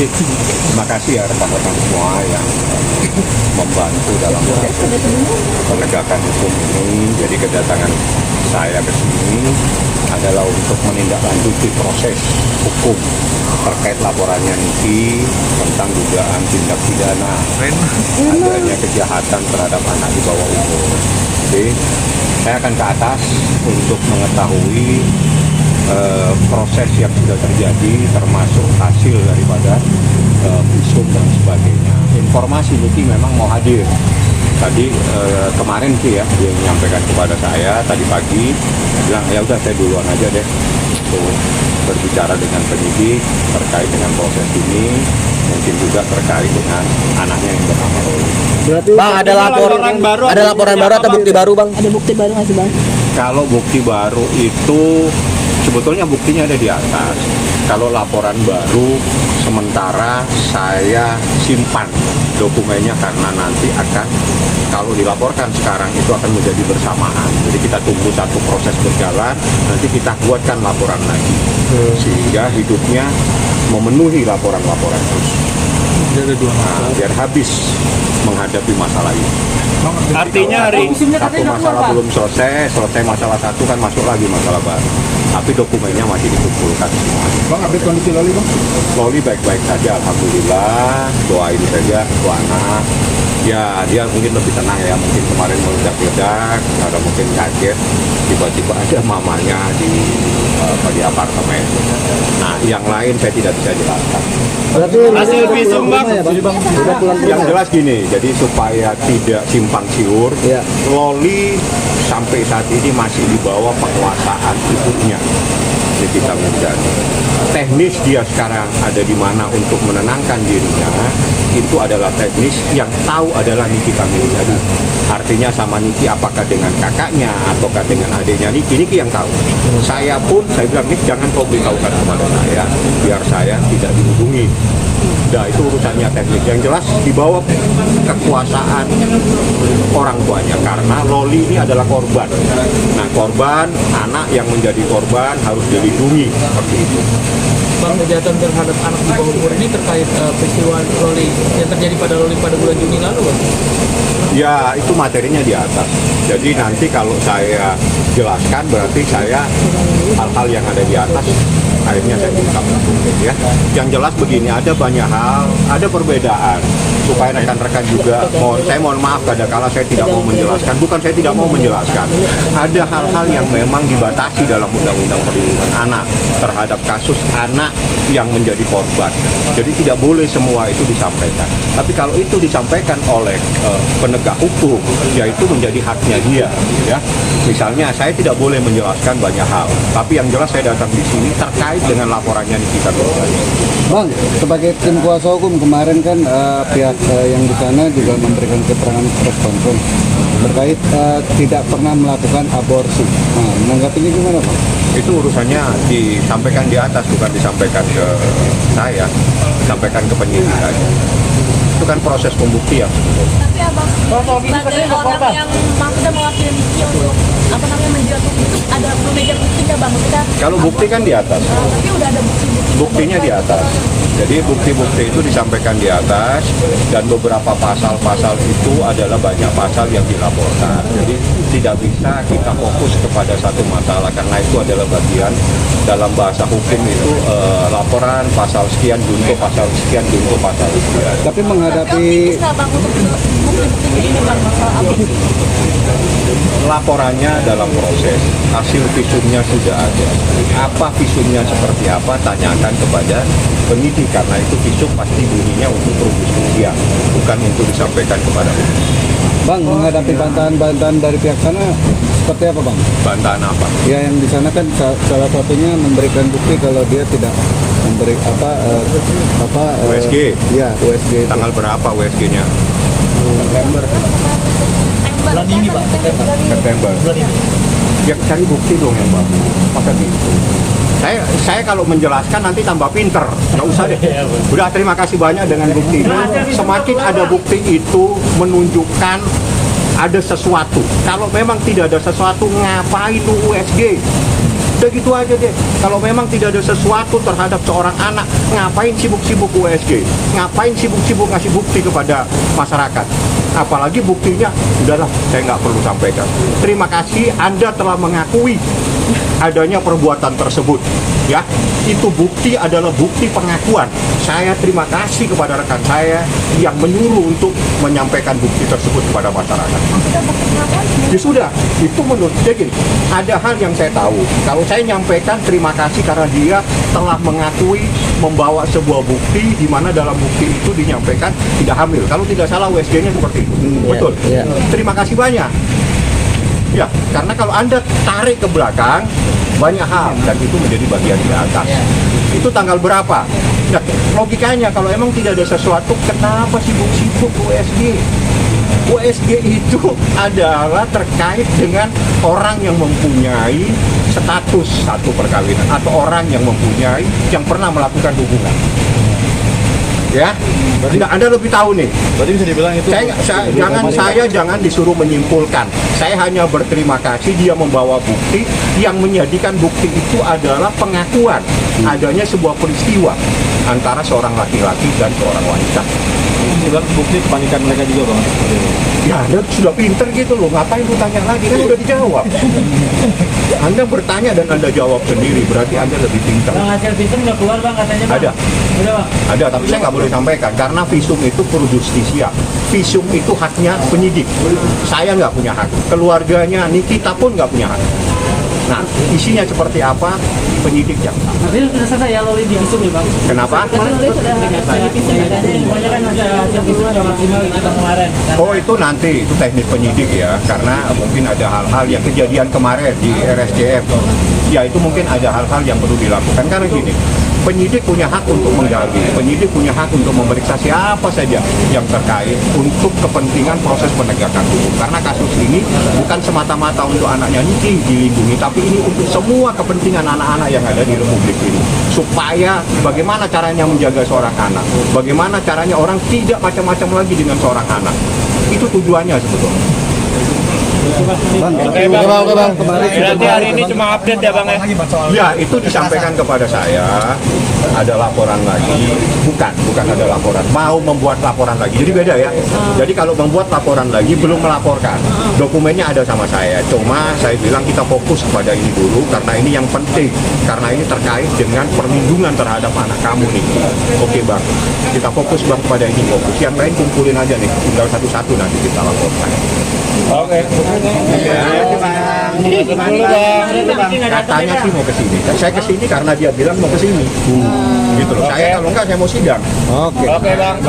Terima kasih ya rekan-rekan semua yang membantu dalam penegakan hukum ini. Jadi kedatangan saya ke sini adalah untuk menindaklanjuti proses hukum terkait laporannya Niki tentang dugaan tindak pidana adanya kejahatan terhadap anak di bawah umur. Jadi saya akan ke atas untuk mengetahui proses yang sudah terjadi, termasuk hasil daripada visum dan sebagainya. Informasi Niki memang mau hadir. Tadi kemarin sih ya dia menyampaikan kepada saya tadi pagi, bilang ya udah saya duluan aja deh untuk berbicara dengan penyidik terkait dengan proses ini, mungkin juga terkait dengan anaknya yang bernama Roli. Berarti Bang, ada laporan baru atau bukti baru, Bang? ada bukti baru nggak sih, Bang? Kalau bukti baru itu sebetulnya buktinya ada di atas. Kalau laporan baru sementara saya simpan dokumennya karena nanti akan kalau dilaporkan sekarang itu akan menjadi bersamaan. Jadi kita tunggu satu proses berjalan, nanti kita buatkan laporan lagi sehingga hidupnya memenuhi laporan-laporan terus. Nah, biar habis menghadapi masalah ini. Artinya hari Satu masalah belum selesai masalah satu kan masuk lagi masalah baru. Tapi dokumennya masih dikumpulkan semua. Bang, update kondisi Loli, Bang? Loli baik-baik saja, alhamdulillah. Doain saja tuh anak. Ya dia mungkin lebih tenang ya, mungkin kemarin meledak-ledak, ada mungkin kaget, tiba-tiba ada mamanya di apartemen. Nah yang lain saya tidak bisa jelaskan. Berarti hasil visum, Bang. ya, Bang? Udah pulang Yang jelas gini, jadi supaya tidak simpang siur, Iya. Loli sampai saat ini masih di bawah penguasaan ibunya, Nikita Mirzani. Teknis dia sekarang ada di mana untuk menenangkan dirinya, itu adalah teknis yang tahu adalah Nikita Mirzani. Artinya sama Niki apakah dengan kakaknya ataukah dengan adiknya Niki yang tahu. Saya pun, saya bilang, Nik jangan kau beritahukan kepada saya, biar saya tidak dihubungi. Nah itu urusannya teknis. Yang jelas di bawah kekuasaan orang tuanya karena Loli ini adalah korban. Nah korban, anak yang menjadi korban harus dilindungi seperti itu. Bang, kejahatan terhadap anak di bawah umur ini terkait peristiwa Loli yang terjadi pada Loli pada bulan Juni lalu, Bang? Ya itu materinya di atas. Jadi nanti kalau saya jelaskan berarti saya hal-hal yang ada di atas akhirnya saya ungkap ya. Yang jelas begini, ada banyak hal, ada perbedaan supaya rekan-rekan juga saya mohon maaf kadang-kala saya tidak mau menjelaskan, bukan saya tidak mau menjelaskan. Ada hal-hal yang memang dibatasi dalam Undang-Undang Perlindungan Anak terhadap kasus anak yang menjadi korban. Jadi tidak boleh semua itu disampaikan. Tapi kalau itu disampaikan oleh penegak hukum, ya itu menjadi haknya dia ya. Misalnya saya tidak boleh menjelaskan banyak hal, tapi yang jelas saya datang di sini terkait dengan laporannya Nikita Mirzani. Bang, sebagai tim kuasa hukum kemarin kan pihak yang di sana juga memberikan keterangan press conference terkait tidak pernah melakukan aborsi. Nah, menanggapinya gimana, Bang? Itu urusannya disampaikan di atas, bukan disampaikan ke saya, disampaikan ke penyidik aja. Itu kan proses pembuktian. Tapi abang sebagai orang yang sudah mewakili Niki untuk menjatuhkan itu ada memegang bukti nggak, Bang? Kalau bukti kan di atas. Tapi udah ada bukti-bukti. Buktinya di atas. Jadi bukti-bukti itu disampaikan di atas dan beberapa pasal-pasal itu adalah banyak pasal yang dilaporkan. Jadi tidak bisa kita fokus kepada satu masalah karena itu adalah bagian dalam bahasa hukum itu laporan pasal sekian junto pasal sekian junto pasal sekian. Tapi menghadapi Bisa, Bang, untuk bukti-buktinya ini, Bang, masalah aborsi. Laporannya dalam proses, hasil visumnya sudah ada. Apa visumnya seperti apa, tanyakan kepada penyidik karena itu visum pasti bunyinya untuk rumus kemudian, bukan untuk disampaikan kepada umum. Bang, menghadapi bantahan-bantahan dari pihak sana seperti apa, Bang? Bantahan apa? Ya yang di sana kan salah satunya memberikan bukti kalau dia tidak memberi USG. Ya, USG itu. Tanggal berapa USG-nya? Bulan ini, Bang. September. Bulan ini. Ya cari bukti dong yang bagus. Masa gitu? Saya kalau menjelaskan nanti tambah pinter, nggak usah deh. Udah terima kasih banyak dengan bukti itu. Semakin ada bukti itu menunjukkan ada sesuatu. Kalau memang tidak ada sesuatu, ngapain USG? Udah gitu aja deh. Kalau memang tidak ada sesuatu terhadap seorang anak, ngapain sibuk-sibuk USG? Ngapain sibuk-sibuk ngasih bukti kepada masyarakat? Apalagi buktinya, udahlah, saya nggak perlu sampaikan. Terima kasih Anda telah mengakui adanya perbuatan tersebut. Ya, itu bukti adalah bukti pengakuan. Saya terima kasih kepada rekan saya yang menyuruh untuk menyampaikan bukti tersebut kepada masyarakat. Ya sudah, itu menurut saya gini, ada hal yang saya tahu. Kalau saya nyampaikan terima kasih karena dia telah mengakui membawa sebuah bukti di mana dalam bukti itu dinyampaikan tidak hamil. Kalau tidak salah USG-nya seperti itu. Betul. iya. Terima kasih banyak. Ya, karena kalau Anda tarik ke belakang, banyak hal dan itu menjadi bagian di atas. Itu tanggal berapa? Nah, logikanya kalau emang tidak ada sesuatu, kenapa sibuk-sibuk USG? USG itu adalah terkait dengan orang yang mempunyai status satu perkawinan atau orang yang mempunyai yang pernah melakukan hubungan. Ya, Anda lebih tahu nih. Berarti bisa dibilang itu Saya jangan disuruh menyimpulkan. Saya hanya berterima kasih dia membawa bukti yang menjadikan bukti itu adalah pengakuan adanya sebuah peristiwa antara seorang laki-laki dan seorang wanita. dibilang bukti kepanikan mereka juga Bang. Ya, Anda sudah pinter gitu loh, ngapain lu tanya lagi, kan udah dijawab. Anda bertanya dan Anda jawab sendiri, berarti Anda lebih pintar. Bang, hasil visum nggak keluar Bang katanya Bang? Ada. Udah Bang? Ada, tapi saya nggak boleh sampaikan, karena visum itu pro justisia. Visum itu haknya penyidik. Saya nggak punya hak, keluarganya Nikita pun nggak punya hak. Nah, isinya seperti apa, penyidik yang tahu. Tapi sudah selesai ya Loli di visum ya Bang? Kenapa? Katanya pokoknya kan hasil visum nggak maksimal itu kemarin. Oh, itu nanti, itu teknik penyidik ya, karena mungkin ada hal-hal yang kejadian kemarin di RSCM. Ya, itu mungkin ada hal-hal yang perlu dilakukan, karena gini, penyidik punya hak untuk menggali, penyidik punya hak untuk memeriksa siapa saja yang terkait untuk kepentingan proses penegakan hukum. Karena kasus ini bukan semata-mata untuk anaknya Niki dilindungi, tapi ini untuk semua kepentingan anak-anak yang ada di Republik ini. Supaya bagaimana caranya menjaga seorang anak, bagaimana caranya orang tidak macam-macam lagi dengan seorang anak. Itu tujuannya sebetulnya. Oke bang. Berarti hari ini cuma update ya Bang ya? Ya, itu disampaikan kepada saya, ada laporan lagi, bukan ada laporan, mau membuat laporan lagi, jadi beda ya. Jadi kalau membuat laporan lagi, belum melaporkan, dokumennya ada sama saya, cuma saya bilang kita fokus kepada ini dulu, karena ini yang penting, karena ini terkait dengan perlindungan terhadap anak kamu nih. Oke Bang, kita fokus Bang pada ini, fokus, yang lain kumpulin aja nih, tinggal satu-satu nanti kita laporkan. Oke. Katanya sih mau ke sini. Saya ke sini karena dia bilang mau ke sini. Gitu loh. Saya kalau enggak saya mau sidang. Oke Bang.